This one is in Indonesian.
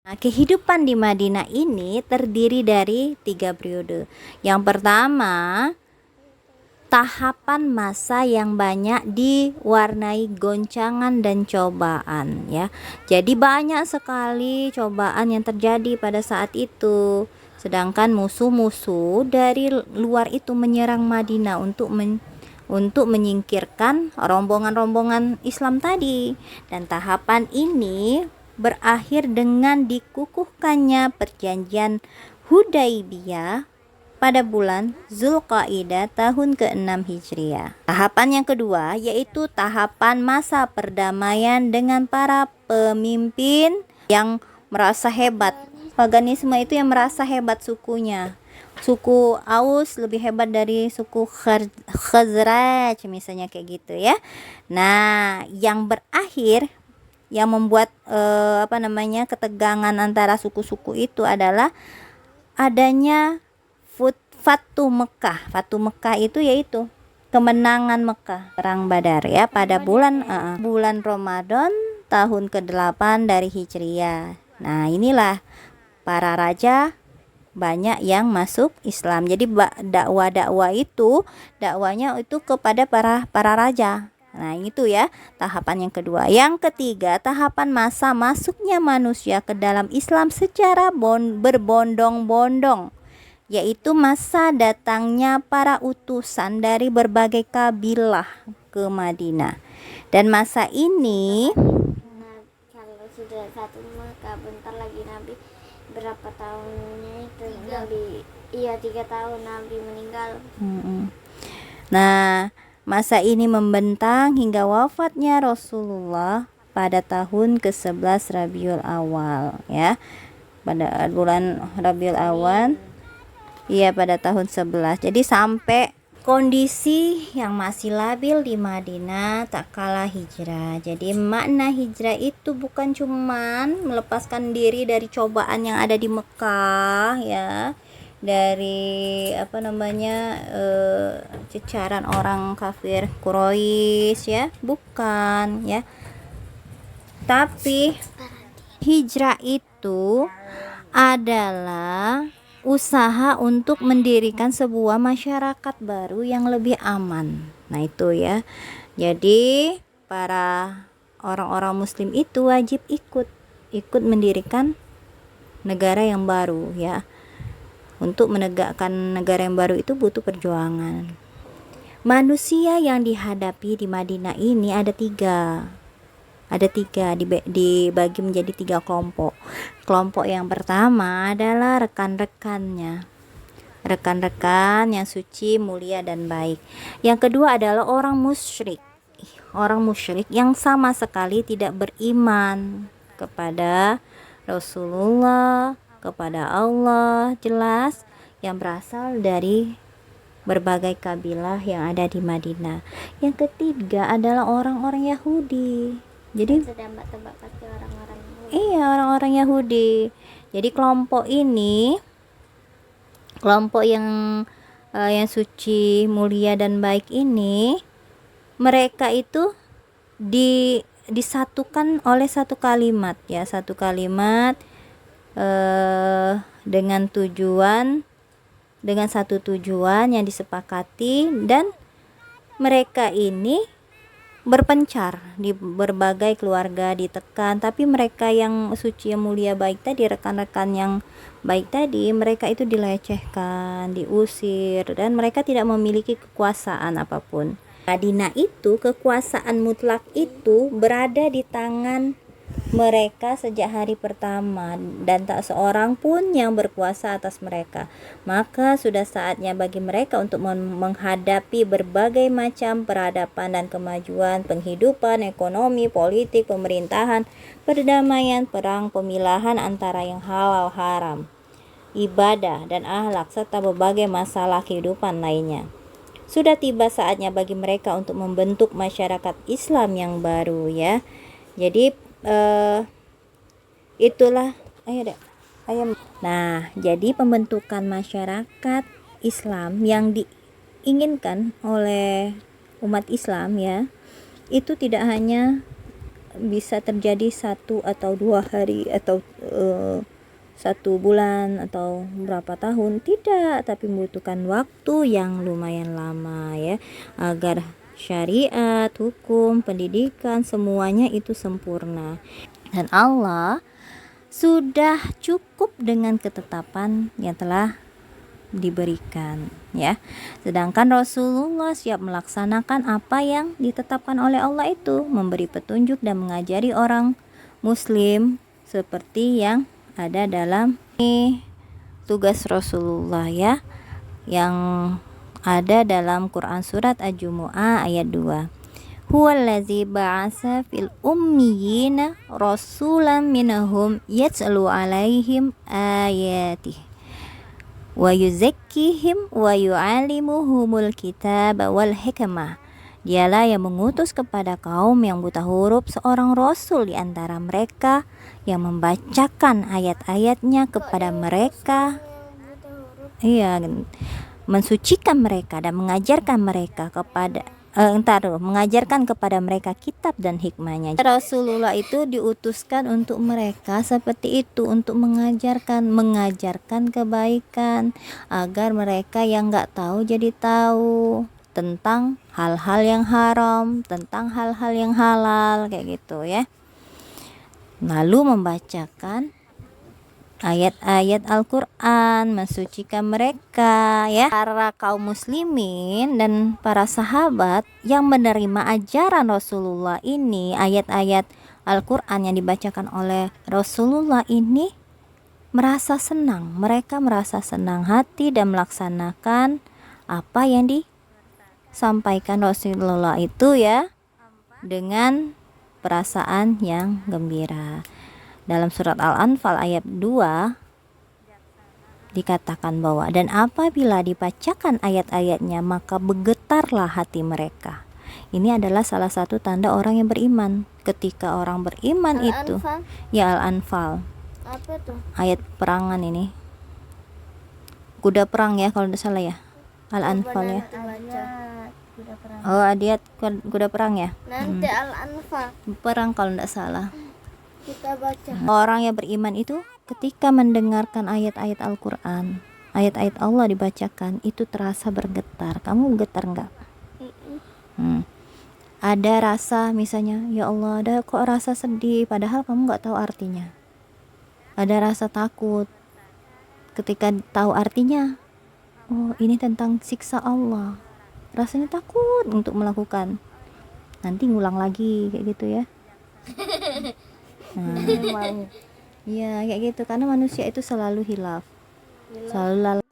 Nah, kehidupan di Madinah ini terdiri dari 3 periode. Yang pertama, tahapan masa yang banyak diwarnai goncangan dan cobaan ya. Jadi banyak sekali cobaan yang terjadi pada saat itu. Sedangkan musuh-musuh dari luar itu menyerang Madinah untuk menyingkirkan rombongan-rombongan Islam tadi. Dan tahapan ini berakhir dengan dikukuhkannya perjanjian Hudaibiyah pada bulan Zulqaidah tahun ke-6 Hijriah. Tahapan yang kedua yaitu tahapan masa perdamaian dengan para pemimpin yang merasa hebat. Paganisme itu yang merasa hebat sukunya. Suku Aus lebih hebat dari suku Khazraj misalnya kayak gitu ya. Nah, yang berakhir yang membuat ketegangan antara suku-suku itu adalah adanya Fatu Mekah. Fatu Mekah itu yaitu kemenangan Mekah, perang Badar ya pada bulan Ramadan tahun ke-8 dari Hijriah. Nah, inilah para raja banyak yang masuk Islam. Jadi dakwanya itu kepada para raja. Nah, itu ya tahapan yang kedua. Yang ketiga, tahapan masa masuknya manusia ke dalam Islam secara berbondong-bondong, yaitu masa datangnya para utusan dari berbagai kabilah ke Madinah. Dan masa ini kalau sudah satu Mekah bentar lagi Nabi berapa tahunnya itu Nabi 3 tahun Nabi meninggal. Nah, masa ini membentang hingga wafatnya Rasulullah pada tahun ke-11 Rabiul Awal ya. Pada bulan Rabiul Awal. Iya, pada tahun 11. Jadi sampai kondisi yang masih labil di Madinah tak kalah hijrah. Jadi makna hijrah itu bukan cuman melepaskan diri dari cobaan yang ada di Mekah ya, dari cecaran orang kafir Quraisy ya, bukan ya. Tapi hijrah itu adalah usaha untuk mendirikan sebuah masyarakat baru yang lebih aman. Nah, itu ya. Jadi para orang-orang muslim itu wajib ikut mendirikan negara yang baru ya. Untuk menegakkan negara yang baru itu butuh perjuangan. Manusia yang dihadapi di Madinah ini ada tiga, dibagi menjadi 3 kelompok. Kelompok yang pertama adalah rekan-rekan yang suci, mulia dan baik. Yang kedua adalah orang musyrik yang sama sekali tidak beriman kepada Rasulullah, kepada Allah, jelas, yang berasal dari berbagai kabilah yang ada di Madinah. Yang ketiga adalah orang-orang Yahudi. Jadi tebak-tebak pasti orang-orang iya, orang-orang Yahudi. Jadi kelompok yang suci, mulia dan baik ini, mereka itu disatukan oleh satu kalimat dengan satu tujuan yang disepakati, dan mereka ini berpencar di berbagai keluarga, ditekan, tapi mereka yang suci, yang mulia, baik tadi, rekan-rekan yang baik tadi, mereka itu dilecehkan, diusir, dan mereka tidak memiliki kekuasaan apapun. Madinah itu kekuasaan mutlak itu berada di tangan mereka sejak hari pertama, dan tak seorang pun yang berkuasa atas mereka. Maka sudah saatnya bagi mereka untuk menghadapi berbagai macam peradaban dan kemajuan penghidupan, ekonomi, politik, pemerintahan, perdamaian, perang, pemilahan antara yang halal haram, ibadah dan akhlak, serta berbagai masalah kehidupan lainnya. Sudah tiba saatnya bagi mereka untuk membentuk masyarakat Islam yang baru ya. Jadi itulah Nah, jadi pembentukan masyarakat Islam yang diinginkan oleh umat Islam ya, itu tidak hanya bisa terjadi 1 atau 2 hari atau 1 bulan atau berapa tahun, tidak, tapi membutuhkan waktu yang lumayan lama ya, agar syariat, hukum, pendidikan semuanya itu sempurna. Dan Allah sudah cukup dengan ketetapan yang telah diberikan ya. Sedangkan Rasulullah siap melaksanakan apa yang ditetapkan oleh Allah itu, memberi petunjuk dan mengajari orang muslim seperti yang ada dalam tugas Rasulullah ya, yang ada dalam Quran surat Al-Jumu'ah ayat 2. Huwallazi ba'asa fil ummiyina rasulan minhum yatlu alaihim ayatih wa yuzakkihim wa yu'allimuhumul kitaba wal hikmah. Dialah yang mengutus kepada kaum yang buta huruf seorang rasul di antara mereka yang membacakan ayat-ayatnya kepada mereka, mensucikan mereka dan mengajarkan mereka mengajarkan kepada mereka kitab dan hikmahnya. Rasulullah itu diutuskan untuk mereka seperti itu, untuk mengajarkan kebaikan, agar mereka yang nggak tahu jadi tahu tentang hal-hal yang haram, tentang hal-hal yang halal, kayak gitu ya. Lalu membacakan ayat-ayat Al-Quran, mensucikan mereka ya. Para kaum muslimin dan para sahabat yang menerima ajaran Rasulullah ini, ayat-ayat Al-Quran yang dibacakan oleh Rasulullah ini, merasa senang. Mereka merasa senang hati dan melaksanakan apa yang disampaikan Rasulullah itu ya, dengan perasaan yang gembira. Dalam surat Al-Anfal ayat 2 dikatakan bahwa, dan apabila dibacakan ayat-ayatnya maka bergetarlah hati mereka. Ini adalah salah satu tanda orang yang beriman. Ketika orang beriman itu ya, Al-Anfal Apa tuh? ayat perangan ini, kuda perang ya kalau tidak salah ya, Al-Anfal ya. Oh, ayat kuda perang ya. Nanti Al-Anfal Perang kalau tidak salah. kita baca. Orang yang beriman itu ketika mendengarkan ayat-ayat Al-Quran, ayat-ayat Allah dibacakan, itu terasa bergetar. Kamu getar enggak? Ada rasa misalnya, ya Allah, ada kok rasa sedih, padahal kamu nggak tahu artinya. Ada rasa takut ketika tahu artinya, oh ini tentang siksa Allah, rasanya takut untuk melakukan, nanti ngulang lagi kayak gitu ya. Iya kayak gitu, karena manusia itu selalu hilaf, selalu